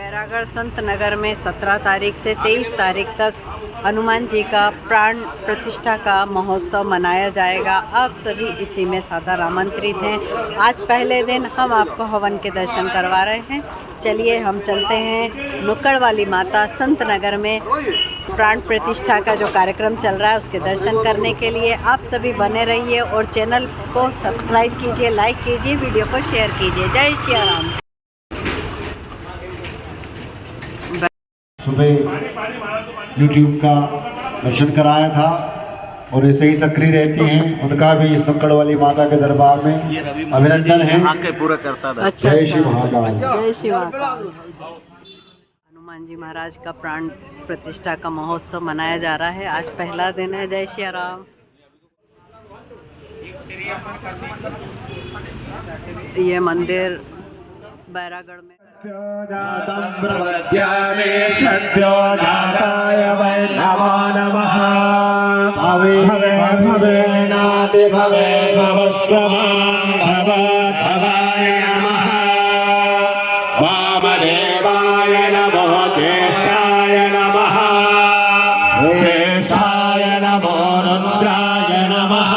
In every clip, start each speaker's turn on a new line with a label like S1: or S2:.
S1: बैरागढ़ संत नगर में 17 तारीख से 23 तारीख तक हनुमान जी का प्राण प्रतिष्ठा का महोत्सव मनाया जाएगा। आप सभी इसी में सादर आमंत्रित हैं। आज पहले दिन हम आपको हवन के दर्शन करवा रहे हैं। चलिए हम चलते हैं नुक्कड़ वाली माता संत नगर में प्राण प्रतिष्ठा का जो कार्यक्रम चल रहा है उसके दर्शन करने के लिए। आप सभी बने रहिए और चैनल को सब्सक्राइब कीजिए, लाइक कीजिए, वीडियो को शेयर कीजिए। जय श्री राम।
S2: सुबह YouTube का दर्शन कराया था और ऐसे ही सक्रिय रहते हैं। उनका भी इस नुक्कड़ वाली माता के दरबार में अभिनंदन है।
S3: पूरा करता था।
S2: जय श्री महाकाल।
S1: जय श्री महाकाल। हनुमान जी महाराज का प्राण प्रतिष्ठा का महोत्सव मनाया जा रहा है। आज पहला दिन है। जय श्री राम। ये मंदिर बैरागढ़ में
S4: सद्यो जाताय वै नमो नमः। भवे भवेनादि भवे भवस्वमां भव भवाय नमः। वामदेवाय नमो ज्येष्ठाय नमः। ज्येष्ठाय नमो रुद्राय नमः।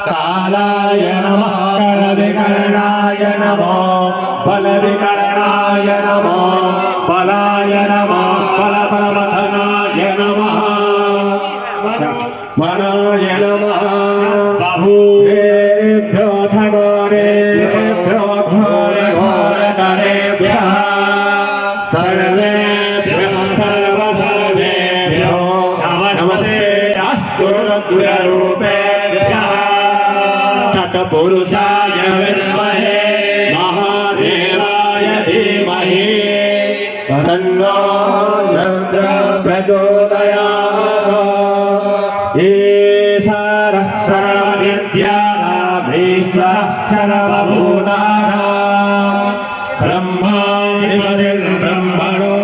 S4: कालाय नमः। कर्णविकर्णाय नमो बलविकर्णाय नमो बलाय नमो बलपरमधनाय नमः। मनाय नमः। बाहुभ्यो घोरेभ्यो घोरकरेभ्यः सर्वेभ्यः सर्वसर्वेभ्यो नमस्ते अस्तु गुरुरूपेभ्यः। तत्पुरुषाय विद्महे तन्नो प्रचोदयात्। ईश्वरः सर्वविद्यानामीश्वरः सर्वभूतानां ब्रह्मा ब्रह्मणो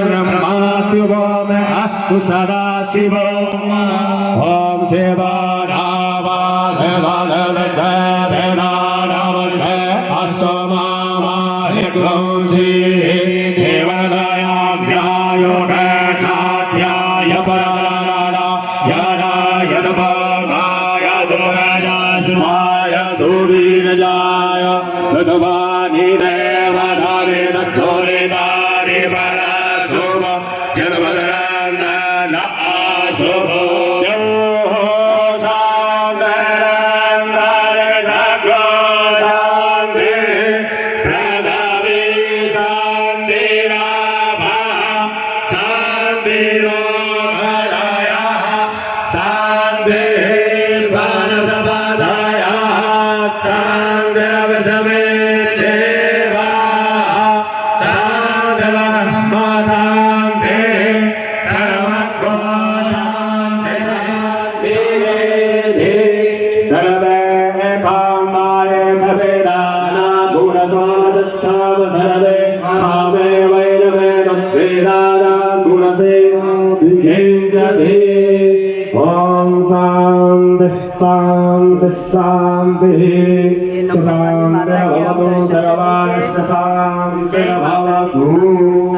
S4: ब्रह्मा शिवो मे अस्तु सदा शिवो। ॐ शिवा अस्तु मामाय सूरीरजाय भगवानी देवधारे नथोरे दारे बला शुभ जलभद्रंदन शुभ जो शांतरंदर जगो शांति प्रदवी शांतिराभा शांतिरोगलया शांति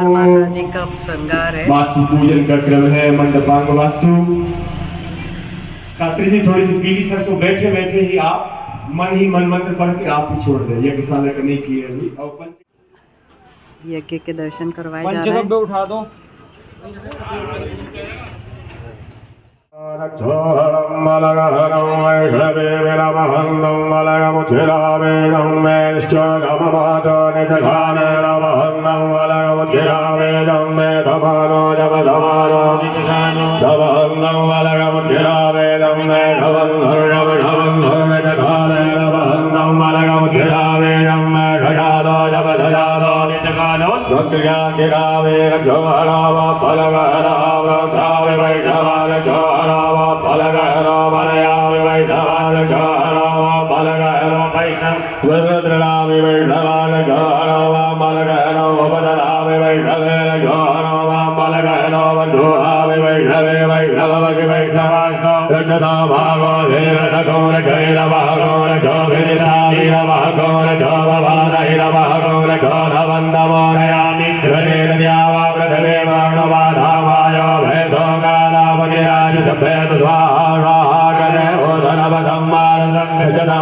S1: माता जी का श्रृंगार है।
S4: वास्तु पूजन का क्रम है। मंडपांग वास्तु शास्त्री जी थोड़ी सी पीली सरसों बैठे बैठे ही आप मन ही मन मंत्र पढ़ के आप ही छोड़ दे। यज्ञशाला करने की है अभी और
S1: यज्ञ के दर्शन करवाए जा रहे हैं।
S3: उठा दो।
S4: रक्षोहरं मलगहरं वैष्णवे विलमहन्दं मलगमुद्धिरावेदं मेश्चोगममातो निजघानेरमहन्दं मलगमुद्धिरावेदं मे धमानो जपधमानो धमहन्दं मलगमुद्धिरावेदं मे धवन्धर्जपधवन्धर्निजघानेरमहन्दं मलगमुद्धिरावेदं मे घटादो जपधजादो निजघानो गिरावे रक्षोहराव फलगहराव रक्षावे वैष्णवान जोहराव फलगहरो मनयामि वैष्णवान जोहराव फलगहरो वैष्णव रुद्रनामि वैष्णवान जोहराव मलगहरो उपदनामि वैष्णवेन जोहराव मलगहरो वधूहामि वैष्णवे वैष्णवमि वैष्णवास्तो रजता भागो धीर सघोर जैर भागोर जोभिरिषाहिर भागोर जोभवादहिर भागोर घोरवन्दमोरयामि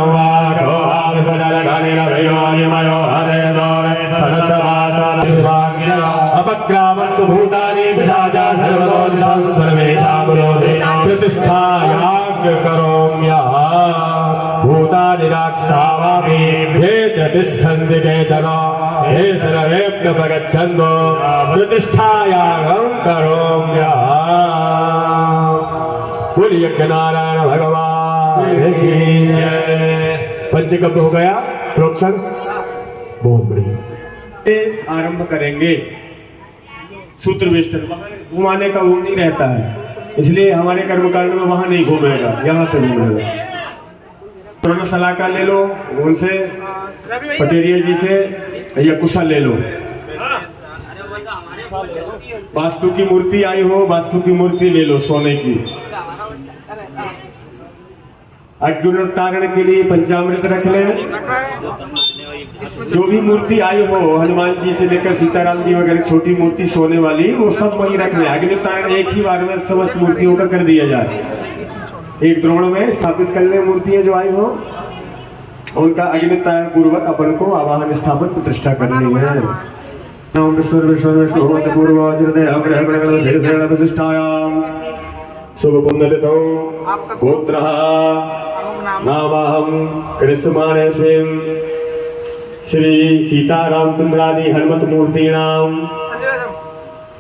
S4: वाचो आदिपदरगनिरभयोनिमयो हरेदोरे सदसवासनविभाग्य अपक्रामन्तु भूतानि पिशाचा सर्वदोषं सर्वेषां विरोधे प्रतिष्ठायाज्ञ करोम्यः भूतानि राक्षसावापि ये च तिष्ठन्ति केचन हे सर्वेऽप्य प्रगच्छन्तो प्रतिष्ठायागं करोम्यः। बोलिए यज्ञनारायण भगवान की जय। पंचकब्द हो गया प्रोक्षण, बहुत बढ़िया। आरंभ करेंगे सूत्र वेष्टन, घुमाने का वो नहीं रहता है, इसलिए हमारे कर्मकांड में वहां नहीं घूमेगा, यहाँ से घूमेगा। दोनों सलाहकार ले लो, उनसे पटेरिया जी से या कुशा ले लो। वास्तु की मूर्ति आई हो, वास्तु की मूर्ति ले लो सोने की। अग्नितारण के लिए पंचामृत रख लें। जो भी मूर्ति आई हो, हनुमान जी से लेकर सीताराम जी वगैरह छोटी मूर्ति सोने वाली, वो सब वही रख लें। अग्नितारण एक ही बार में समस्त मूर्तियों का कर दिया जाए, एक द्रोण में स्थापित कर ले। मूर्तियां जो आई हो उनका अग्नितारण पूर्वक अपन को आवाहन स्थापन प्रतिष्ठा करनी है। ओम विष्णु विष्णु विष्णु पूर्व शुभ पुण्यतिथौ गोत्रः नामहं कृष्णमाने स्वयं श्री सीतारामचंद्रादि हनुमत मूर्तीनाम्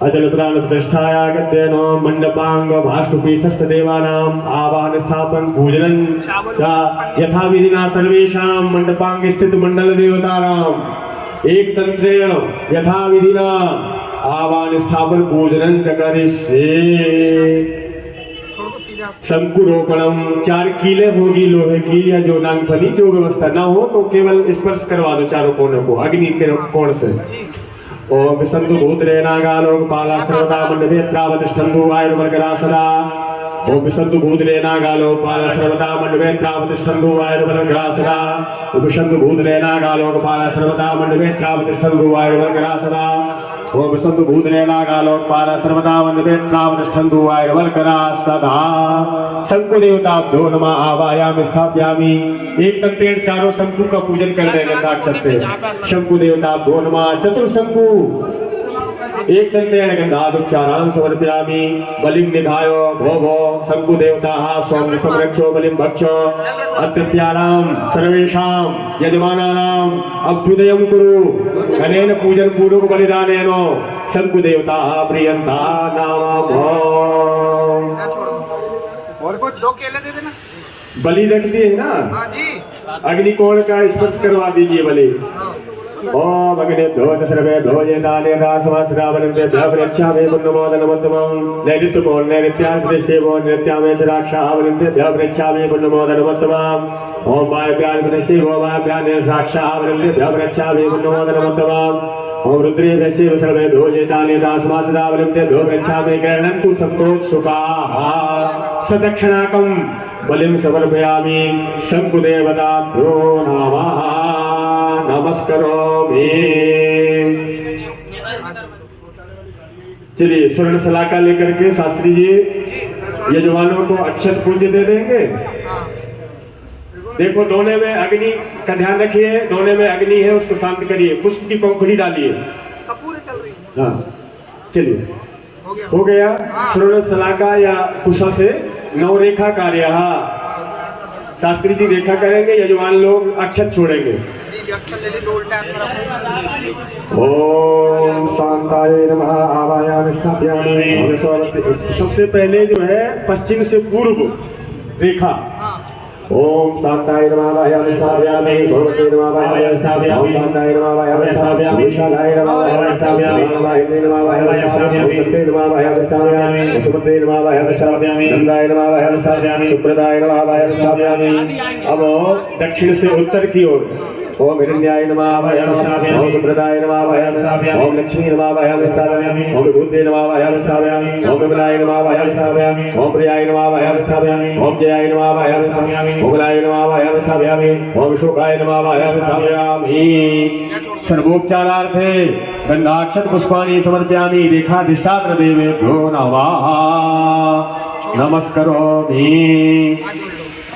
S4: अचल प्राण प्रतिष्ठाया गत्येन मंडपांग भाष्टुपीठस्थ देवानाम् आवाहन स्थापन पूजनं च यथा विधिना सर्वेषां मंडपांग स्थित मंडल देवतानाम् एक तंत्रेण यथा विधिना आवाहन स्थापन पूजनं च करिष्ये। शंकुरोपणम, 4 कीले होगी लोहे की या जो नागफनी, जो व्यवस्था ना हो तो केवल स्पर्श करवा दो चारों कोनों को अग्नि के कोण से। ओम विसंतु भूतरे नागालोकपाला सर्वदा मंडपेत्रावतिष्ठन्तु वायुर्वर्गरासदा। ओम विसंतु भूतरे नागालोकपाला सर्वदा मंडपेत्रावतिष्ठन्तु वायुर्वर्गरासदा। ओम विसंतु भूतरे नागालोकपाला सर्वदा मंडपेत्रावतिष्ठन्तु वायुर्वर्गरासदा। ओम विसंतु भूतरे नागालोकपाला सर्वदा मंडपेत्रावतिष्ठन्तु वायुर्वर्गरासदा। शंकु देवताभ्यो नमः आवाहयामि स्थापयामि। एक तंत्रेण चारों शंकु का पूजन कर देंगे साक्षात से। शंकु देवताभ्यो नमः चतुर्शंकु एक तंत्रेण गंधादुच्चारान् समर्पयामि। बलिं निधायो भो भो शंकु देवताः स्वं संरक्षो बलिं भक्षो अत्यत्यानां सर्वेषां यजमानानाम् अभ्युदयं कुरु। अनेन पूजन पूर्वक बलिदानेन शंकु देवताः प्रियन्ता नामो।
S3: और कुछ 2 केले दे देना।
S4: बलि रख दिए है ना,
S3: हाँ जी।
S4: अग्निकोण का स्पर्श करवा दीजिए बलि। ओम अग्निभ्यो सर्वेभ्यो येतानेता समासदावनन्ते भ्यवृक्षामि पुण्यमोदनमोत्तमं। नैऋत्यकोण नैऋत्यादिदेशेवो नृत्यामे च राक्षावनन्ते भ्यवृक्षामि पुण्यमोदनमोत्तमं। ओम वायव्यादिदेशेवो वायव्याने राक्षावनन्ते भ्यवृक्षामि पुण्यमोदनमोत्तमं। ओम रुद्रेभ्यो सर्वेभ्यो येतानेता समासदावनन्ते भ्यवृक्षामि गृह्णन्तु सन्तोत्सुकाः। सदक्षिणाकं बलिं समर्पयामि। शंकुदेवताभ्यो नमः नमस्करोमि। चलिए स्वर्ण सलाका लेकर के शास्त्री जी यजमानों को अक्षत पूज्य दे देंगे। देखो दोने में अग्नि का ध्यान रखिए, दोने में अग्नि है उसको शांत करिए। पुष्प की पंखुड़ी डालिए। हाँ चलिए हो गया। स्वर्ण सलाका या कुशा से 9 रेखा कार्य। शास्त्री जी रेखा करेंगे, यजमान लोग अक्षत छोड़ेंगे। ओम शांताय नमः आवाहयामि स्थापयामि। सबसे पहले जो है पश्चिम से पूर्व रेखा। ओम शांताय नमः आवाहयामि स्थापयामि। भगवते नमः आवाहयामि स्थापयामि। ओम शांताय नमः आवाहयामि स्थापयामि। विशालाय नमः आवाहयामि स्थापयामि। वाहिनी नमः आवाहयामि स्थापयामि। सत्ते नमः आवाहयामि स्थापयामि। सुमते नमः आवाहयामि स्थापयामि। नंदाय नमः आवाहयामि स्थापयामि। सुप्रदाय नमः आवाहयामि स्थापयामि। अब दक्षिण से उत्तर की ओर ओम हिरण्याय नमः आवाहयामि स्थापयामि। ओम सुप्रदाय नमः आवाहयामि स्थापयामि। ओम लक्ष्मी नमः आवाहयामि स्थापयामि। ओम विभूते नमः आवाहयामि स्थापयामि। ओम विमलाय नमः आवाहयामि स्थापयामि। ओम प्रियाय नमः आवाहयामि स्थापयामि। ओम जयाय नमः आवाहयामि स्थापयामि। ओम लाय नमः आवाहयामि स्थापयामि। ओम शोकाय नमः आवाहयामि स्थापयामि। सर्वोपचारार्थे गंधाक्षत पुष्पाणि समर्पयामि। रेखाधिष्ठात्र देवेभ्यो नमः नमस्करोमि।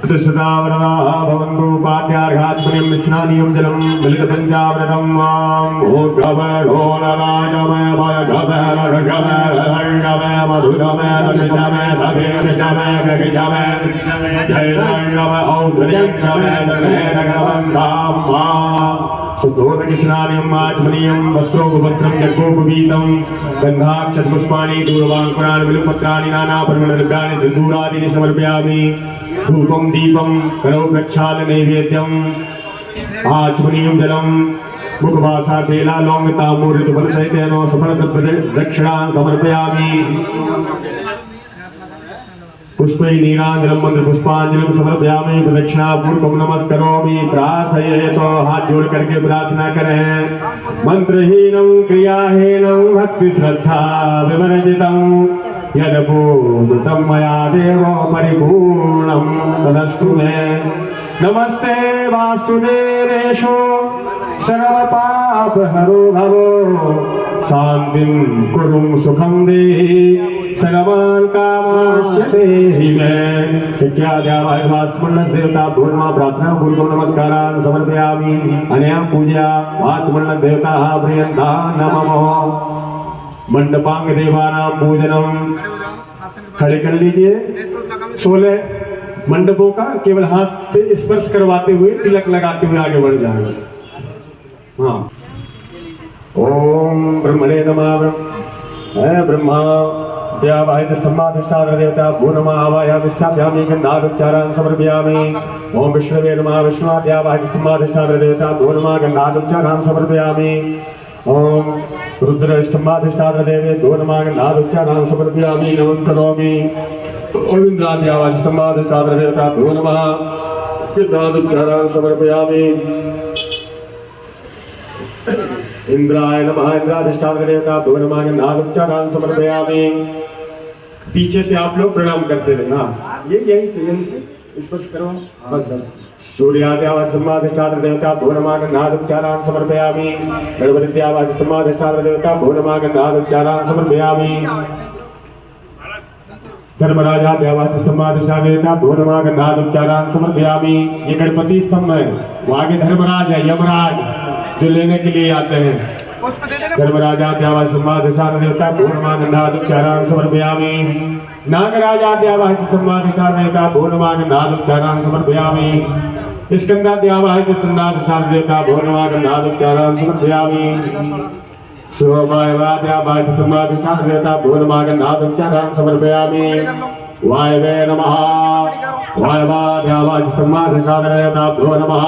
S4: प्रतिष्ठिता वरदा भवन्तु पाद्यार्घात्मनिं स्नानीयं जलं मिलितपञ्चामृतं मां भूर्गवरोनराजमय भयगमय रघगमय रङ्गमय मधुरमय रजमय धवेशमय गगजमय जयरङ्गमय औद्धर्यङ्गमय जगन्धां मां शुद्धोदकस्नानीयं आचमनीयं वस्त्रोपवस्त्रं यज्ञोपवीतं गन्धाक्षतपुष्पाणि दूरवाङ्कुराणि बिल्वपत्राणि नानापरिमलद्रव्याणि सिन्दूरादीनि समर्पयामि धूपं दीपं करो प्रक्षाल नैवेद्यम् आचमनीयं जलं मुखवासा बेला लौंग तांबूल ऋतुफल सहितेनो सफल दक्षिणां समर्पयामि पुष्पै नीरांजनं मंत्रपुष्पांजलिं समर्पयामि प्रदक्षिणापूर्वकं नमस्करोमि प्रार्थयेतो हाथ जोड़ करके प्रार्थना करें मंत्रहीनं क्रियाहीनं भक्ति श्रद्धा विवर्जितं यदपूजितं मया देवो परिपूर्णं तदस्तु मे नमस्ते वासुदेवेशो सर्वपापहरो भवो शान्तिं कुरुं सुखं देहि सर्वान् कामांश्च देहि मे देवता भूर्मा प्रार्थना पूर्वकं नमस्कारान् समर्पयामि अनया पूजया देवता प्रियन्ता नमः मंडपांग देवानां पूजनम खड़े कर लीजिए 16 मंडपों का केवल हाथ से स्पर्श करवाते हुए तिलक लगाते हुए आगे बढ़ जाएगा। हाँ ओम ब्रह्मणे नमः ब्रह्मा देवाय स्तंभाधिष्ठान देवता भूर्मा आवाया विस्थाप्यामि गन्धादुच्चारान् समर्पयामि ओम विष्णवे नमः विष्णुदेवाय स्तंभाधिष्ठान देवता भूर्मा गन्धादुच्चारान् समर्पयामि ओम रुद्र स्तंभाधिष्ठान देवे गन्धादुच्चारान् समर्पयामि नमस्करोमि ओम इंद्राद्यावाय स्तंभाधिष्ठान देवता गन्धादुच्चारान् समर्पयामि इंद्राय नमः इंद्राधिष्ठान देवता गन्धादुच्चारान् समर्पयामि। पीछे से आप लोग प्रणाम करते रहे। हाँ यही से स्पर्श करो बस बस। सूर्याद्यावाय स्तंभाधिष्ठान देवता गन्धादुच्चारान् समर्पयामि गणपतिद्यावाय स्तंभाधिष्ठान देवता गन्धादुच्चारान् समर्पयामि धर्मराजाद्यावाय स्तंभाधिष्ठान देवता गन्धादुच्चारान् समर्पयामि। ये गणपति स्तंभ है, वो आगे धर्मराज है, यमराज जो लेने के लिए आते हैं। धर्मराजाद्यावाय स्तंभाधिष्ठान देवता गन्धादुच्चारान् समर्पयामि नागराजाद्यावाय स्तंभाधिष्ठान देवता गन्धादुच्चारान् समर्पयामि स्कंदाद्यावाय स्तंभाधिष्ठान देवता गन्धादुच्चारान् समर्पयामि शिववायवाद्यावाय स्तंभाधिष्ठान देवता गन्धादुच्चारान् समर्पयामि वायवे नमः वायवाद्यावाय स्तंभाधिष्ठान देवता नमः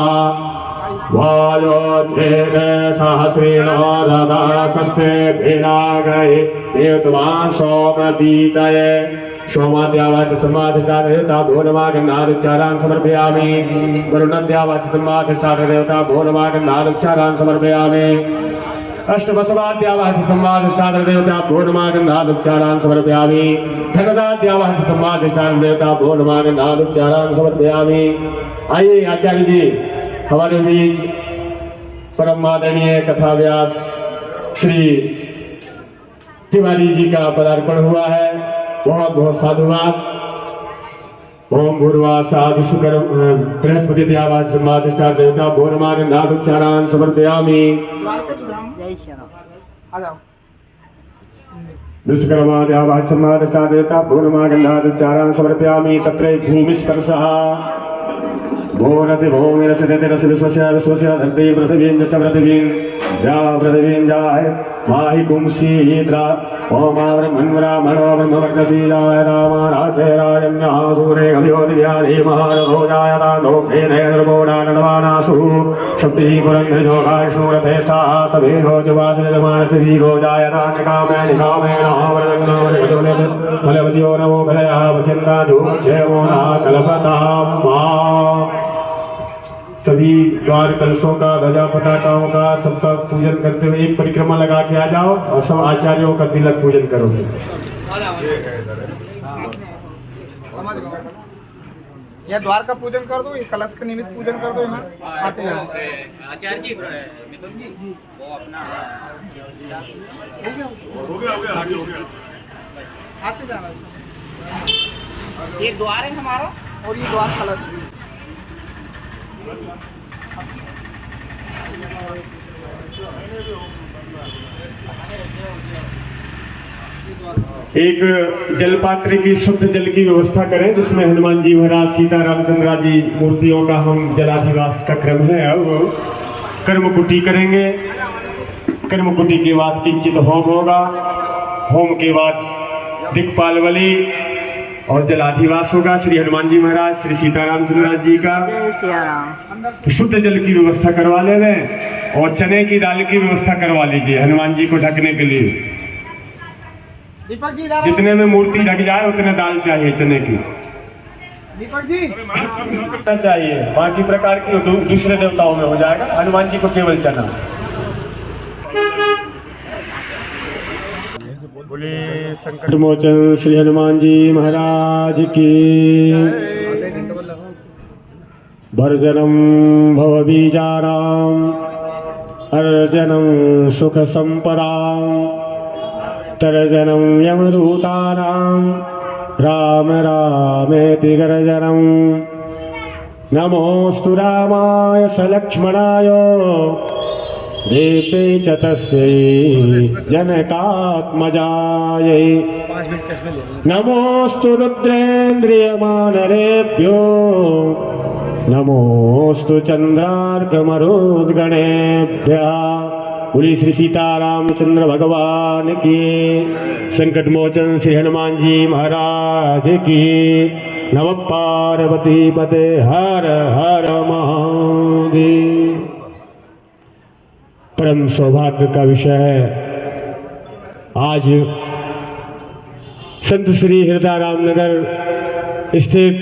S4: वायोधेरे सहस्रेण ददासस्ते भिनागये देवतवान् सोमदीतये सोमाद्यावाय स्तंभाधिष्ठान देवता गन्धादुच्चारान् समर्पयामि वरुणद्यावाय स्तंभाधिष्ठान देवता गन्धादुच्चारान् समर्पयामि अष्टवसवाद्यावाय स्तंभाधिष्ठान देवता गन्धादुच्चारान् समर्पयामि धनदाद्यावाय स्तंभाधिष्ठान देवता गन्धादुच्चारान् समर्पयामि। आइए आचार्य जी हमारे बीच परम आदरणीय कथा व्यास श्री तिवारी जी का पदार्पण हुआ है। बहुत बहुत साधुवाद। ओम भूर्वासा विश्वकर्म बृहस्पति देवाय स्तंभाधिष्ठान देवता गन्धादुच्चारान् समर्पयामि
S1: जय श्री राम। आ जाओ।
S4: विश्वकर्मा देवाय स्तंभाधिष्ठान देवता गन्धादुच्चारान् समर्पयामि तत्र भूमिस्पर्शः भोरसि भौमिरसि तेतिरसि विश्वस्य विश्वस्य धरती पृथिवीं च पृथिवीं या पृथिवीं जाय माहि कुंसीद्रा ओमाब्रह्मण्वरामणो ब्रह्मवर्चसी जाय रामाराधे राजन्यः सूरे कवियोदिव्याधि महारथो जायताण्डो भेदेन्द्रबोडानडवानासु शक्तिः पुरन्ध्रजोगाष्णुरथेष्ठाः सभेहो जुवासिजमानसिभीगो जायतान्यकामे निकामेन फलवत्यो नमो फलयः वचन्दा धूमक्षेमो न कल्पताम् मा। सभी द्वार कलशों का ध्वजा पताकाओं का सबका पूजन करते हुए एक परिक्रमा लगा के आ जाओ और सब आचार्यों का तिलक पूजन करोगे।
S3: या द्वार का पूजन कर दो, ये कलश के निमित्त पूजन कर दो। यहाँ आते जाओ
S5: आचार्य जी, मिथुन जी, वो अपना
S3: आते जाना।
S5: ये द्वार है हमारा
S3: और ये द्वार कलश है।
S4: एक जल पात्र की शुद्ध जल की व्यवस्था करें जिसमें हनुमान जी महाराज सीता रामचंद्र जी मूर्तियों का हम जलाधिवास का क्रम है। अब कर्मकुटी करेंगे। कर्मकुटी के बाद किंचित होम होगा। होम के बाद दिक्पाल बलि और जलाधिवास होगा श्री हनुमान जी महाराज श्री सीता रामचंद्र जी का।
S1: जय सिया राम।
S4: तो शुद्ध जल की व्यवस्था करवा ले और चने की दाल की व्यवस्था करवा लीजिए हनुमान जी को ढकने के लिए।
S3: दीपक जी इधर आओ।
S4: जितने में मूर्ति ढक जाए उतने दाल चाहिए चने की।
S3: दीपक जी
S4: चाहिए बाकी प्रकार की दूसरे देवताओं में हो जाएगा, हनुमान जी को केवल चना। बोले संकट मोचन श्री हनुमान जी महाराज की। भर्जनम भव बीजानाम अर्जनम सुख संपदाम तर्जनम यमदूतानां राम रामेति गर्जनम। नमोस्तु रामाय सलक्ष्मणाय देवे च तस्यै जनकात्मजायै। नमोस्तु रुद्रेन्द्रियमानरेभ्यो नमोस्तु चंद्रार्कमरुद्गणेभ्यः। बोली श्री सीतारामचंद्र भगवान की। संकट मोचन श्री हनुमान जी महाराज की। नमः पार्वती पते हर हर महादेव। परम सौभाग्य का विषय है आज संत श्री हृदय रामनगर स्थित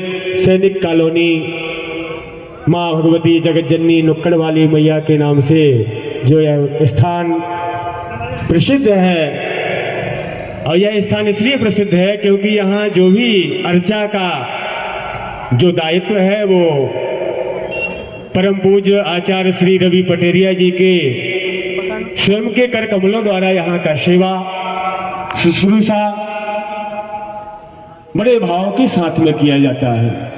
S4: सैनिक कॉलोनी माँ भगवती जगत जननी नुक्कड़ वाली मैया के नाम से जो यह स्थान प्रसिद्ध है। और यह स्थान इसलिए प्रसिद्ध है क्योंकि यहाँ जो भी अर्चा का जो दायित्व है वो परम पूज्य आचार्य श्री रवि पटेरिया जी के स्वयं के कर कमलों द्वारा यहाँ का सेवा शुश्रूषा बड़े भाव के साथ में किया जाता है।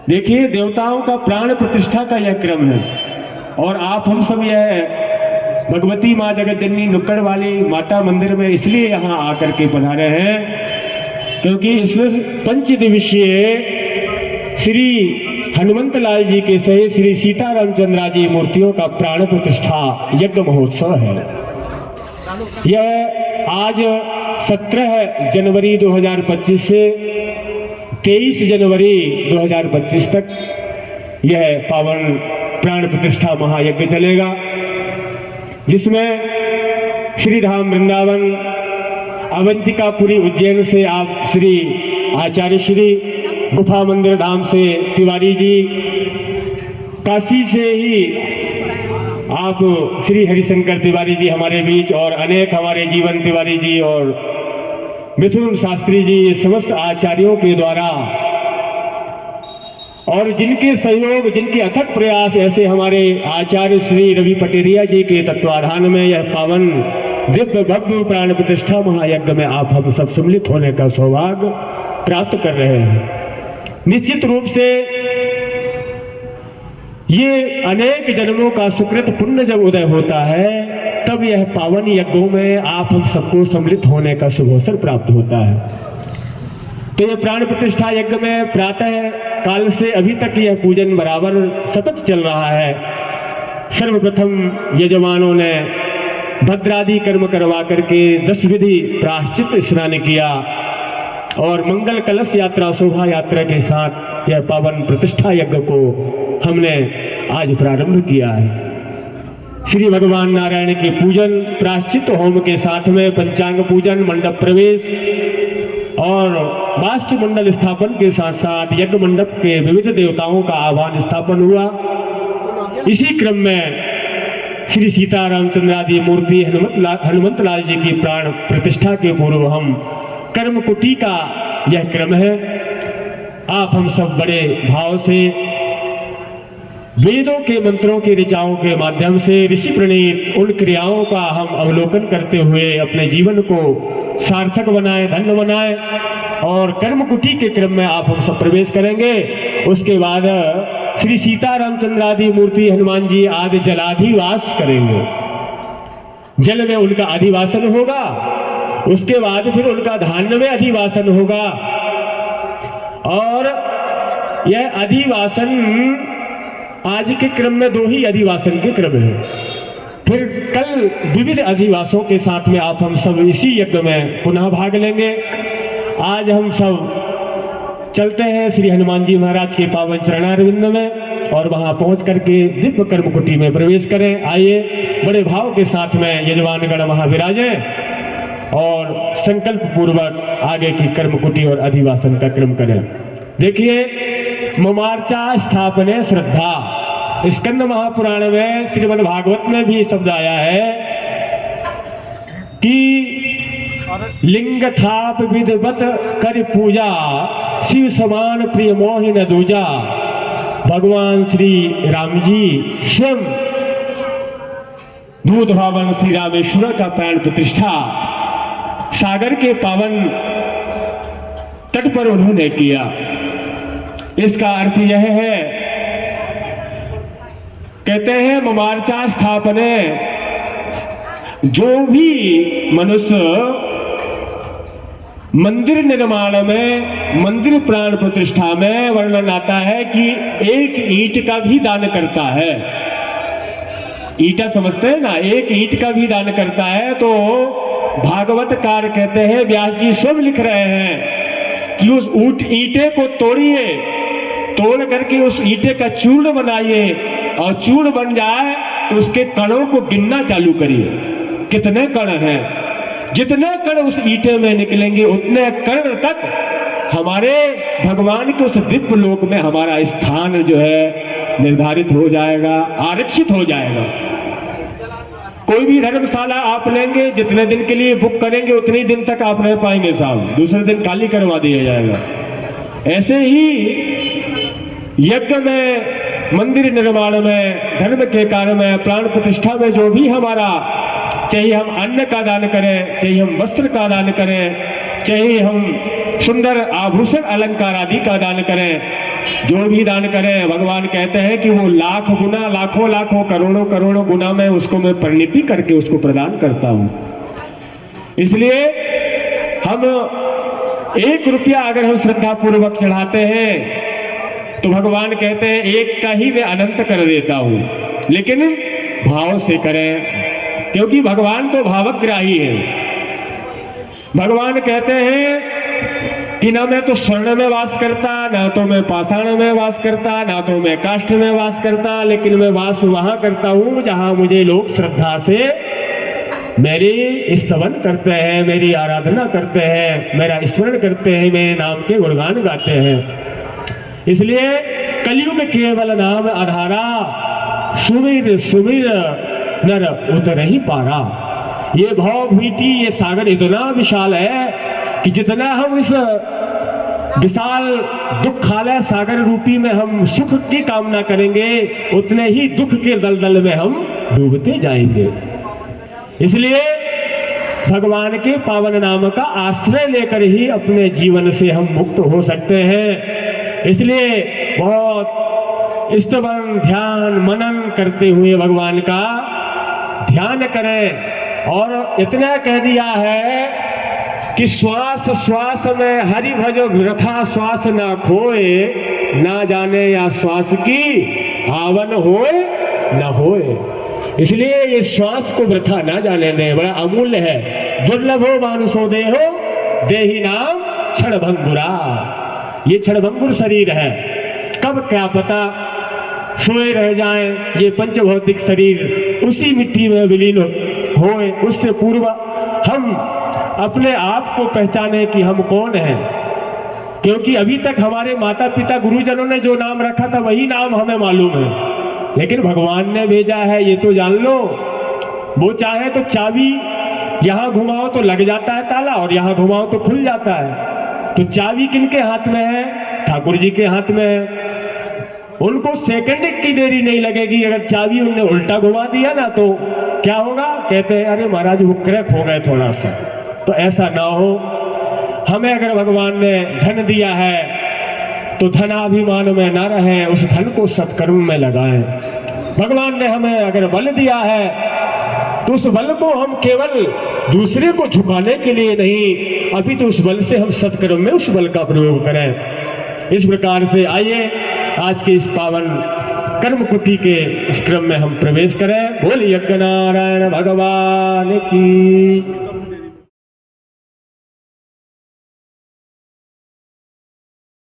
S4: देखिए देवताओं का प्राण प्रतिष्ठा का यह क्रम है और आप हम सब यह भगवती माँ जगत जननी नुक्कड़ वाली माता मंदिर में इसलिए यहाँ आकर के पधारे हैं क्योंकि इसमें पंच दिवसीय श्री हनुमंत लाल जी के सहित श्री सीता रामचंद्र जी मूर्तियों का प्राण प्रतिष्ठा यज्ञ महोत्सव है। यह आज 17 जनवरी 2025 से 23 जनवरी 2025 तक यह पावन प्राण प्रतिष्ठा महायज्ञ चलेगा, जिसमें श्री धाम वृंदावन अवंतिकापुरी उज्जैन से आप श्री आचार्य श्री गुफा मंदिर धाम से तिवारी जी, काशी से ही आप श्री हरिशंकर तिवारी जी हमारे बीच और अनेक हमारे जीवन तिवारी जी और मिथुन शास्त्री जी, ये समस्त आचार्यों के द्वारा और जिनके सहयोग जिनके अथक प्रयास ऐसे हमारे आचार्य श्री रवि पटेरिया जी के तत्वाधान में यह पावन दिव्य भव्य प्राण प्रतिष्ठा महायज्ञ में आप हम सब सम्मिलित होने का सौभाग्य प्राप्त कर रहे हैं। निश्चित रूप से ये अनेक जन्मों का सुकृत पुण्य जब उदय होता है तब यह पावन यज्ञों में आप हम सबको सम्मिलित होने का शुभ अवसर प्राप्त होता है। तो ये प्राण प्रतिष्ठा यज्ञ में प्रातः काल से अभी तक यह पूजन बराबर सतत चल रहा है। सर्वप्रथम यजमानों ने भद्रादि कर्म करवा करके 10 विधि प्रायश्चित स्नान किया और मंगल कलश यात्रा शोभा यात्रा के साथ यह पावन प्रतिष्ठा यज्ञ को हमने आज प्रारंभ किया है। श्री भगवान नारायण के पूजन प्रायश्चित होम के साथ में पंचांग पूजन, मंडप प्रवेश और वास्तु मंडल स्थापन के साथ साथ यज्ञ मंडप के विविध देवताओं का आह्वान स्थापन हुआ। इसी क्रम में श्री सीता रामचंद्र आदि मूर्ति हनुमंत लाल जी की प्राण प्रतिष्ठा के पूर्व हम कर्म कुटी का यह क्रम है। आप हम सब बड़े भाव से वेदों के मंत्रों के ऋचाओं के माध्यम से ऋषि प्रणीत उन क्रियाओं का हम अवलोकन करते हुए अपने जीवन को सार्थक बनाए, धन्य बनाए और कर्म कुटी के क्रम में आप हम सब प्रवेश करेंगे। उसके बाद श्री सीता रामचंद्र आदि मूर्ति हनुमान जी आदि जलाधिवास करेंगे। जल में उनका अधिवासन होगा, उसके बाद फिर उनका धान्य में अधिवासन होगा और यह अधिवासन आज के क्रम में 2 ही अधिवासन के क्रम है। फिर कल विविध अधिवासों के साथ में आप हम सब इसी यज्ञ में पुनः भाग लेंगे। आज हम सब चलते हैं श्री हनुमान जी महाराज के पावन चरणारविंद में और वहां पहुंच करके दिव्य कर्म कुटी में प्रवेश करें। आइए बड़े भाव के साथ में यजमानगण वहां विराजें और संकल्प पूर्वक आगे की कर्म कुटी और अधिवासन का क्रम करें। देखिए, ममार्चा स्थापने श्रद्धा, स्कंद महापुराण में श्रीमद् भागवत में भी शब्द आया है कि लिंग थाप विधवत कर पूजा, शिव समान प्रिय मोहि न दूजा। भगवान श्री राम जी स्वयं दूध भावन श्री रामेश्वर का प्राण प्रतिष्ठा सागर के पावन तट पर उन्होंने किया। इसका अर्थ यह है, कहते हैं ममार्चा स्थापने, जो भी मनुष्य मंदिर निर्माण में, मंदिर प्राण प्रतिष्ठा में वर्णन आता है कि एक ईंट का भी दान करता है। ईंटा समझते हैं ना, एक ईंट का भी दान करता है। तो भागवतकार कहते हैं, व्यास जी स्वयं लिख रहे हैं कि उस ईंटे को तोड़िए, तोड़ करके उस ईंटे का चूर्ण बनाइए और चूर्ण बन जाए तो उसके कणों को गिनना चालू करिए, कितने कण हैं। जितने कण उस ईंटे में निकलेंगे उतने कण तक हमारे भगवान के उस दिव्य लोक में हमारा स्थान जो है निर्धारित हो जाएगा, आरक्षित हो जाएगा। कोई भी धर्मशाला आप लेंगे, जितने दिन के लिए बुक करेंगे उतने दिन तक आप रह पाएंगे साहब, दूसरे दिन खाली करवा दिया जाएगा। ऐसे ही यज्ञ में, मंदिर निर्माण में, धर्म के कार्य में, प्राण प्रतिष्ठा में जो भी हमारा, चाहे हम अन्न का दान करें, चाहे हम वस्त्र का दान करें, चाहे हम सुंदर आभूषण अलंकार आदि का दान करें, जो भी दान करें, भगवान कहते हैं कि वो लाख गुना, लाखों लाखों, करोड़ों करोड़ों गुना में उसको मैं परिणति करके उसको प्रदान करता हूं। इसलिए हम 1 रुपया अगर हम श्रद्धा पूर्वक चढ़ाते हैं तो भगवान कहते हैं 1 का ही मैं अनंत कर देता हूं, लेकिन भाव से करें, क्योंकि भगवान तो भावग्राही है। भगवान कहते हैं कि ना मैं तो स्वर्ण में वास करता, ना तो मैं पाषाण में वास करता, ना तो मैं काष्ठ में वास करता, लेकिन मैं वास वहां करता हूं जहां मुझे लोग श्रद्धा से मेरी स्तवन करते हैं, मेरी आराधना करते हैं, मेरा स्मरण करते हैं, मेरे नाम के गुणगान गाते हैं। इसलिए कलयुग केवल नाम आधारा, सुमिर सुमिर नर उतर ही पारा। ये भाव भीटी, ये सागर इतना विशाल है कि जितना हम इस विशाल दुखालय सागर रूपी में हम सुख की कामना करेंगे, उतने ही दुख के दलदल में हम डूबते जाएंगे। इसलिए भगवान के पावन नाम का आश्रय लेकर ही अपने जीवन से हम मुक्त हो सकते हैं। इसलिए बहुत स्तवन, ध्यान, मनन करते हुए भगवान का ध्यान करें। और इतना कह दिया है कि श्वास श्वास में हरि भजो वृथा श्वास ना खोए, ना जाने या श्वास की आवन होए न होए। इसलिए ये श्वास को वृथा ना जाने दें, बड़ा अमूल्य है। दुर्लभो मानुषो देहो देहि नाम क्षणभंगुरा। ये क्षणभंगुर शरीर है, कब क्या पता सोए रह जाएं ये पंचभौतिक शरीर, उसी मिट्टी में विलीन होए। उससे पूर्व हम अपने आप को पहचाने कि हम कौन हैं, क्योंकि अभी तक हमारे माता पिता गुरुजनों ने जो नाम रखा था वही नाम हमें मालूम है, लेकिन भगवान ने भेजा है ये तो जान लो। वो चाहे तो चाबी यहाँ घुमाओ तो लग जाता है ताला, और यहाँ घुमाओ तो खुल जाता है। तो चाबी किनके हाथ में है? ठाकुर जी के हाथ में है। उनको सेकंड की देरी नहीं लगेगी। अगर चाबी उन्हें उल्टा घुमा दिया ना तो क्या होगा? कहते हैं अरे महाराज वो क्रैक हो गए थोड़ा सा। तो ऐसा ना हो। हमें अगर भगवान ने धन दिया है तो धनाभिमान में ना रहें, उस धन को सत्कर्म में लगाएं। भगवान ने हमें अगर बल दिया है तो उस बल को हम केवल दूसरे को झुकाने के लिए नहीं, अभी तो उस बल से हम सत्कर्म में उस बल का प्रयोग करें। इस प्रकार से आइए आज के इस पावन कर्म कुटी के इस क्रम में हम प्रवेश करें। बोलिए यज्ञ नारायण भगवान की।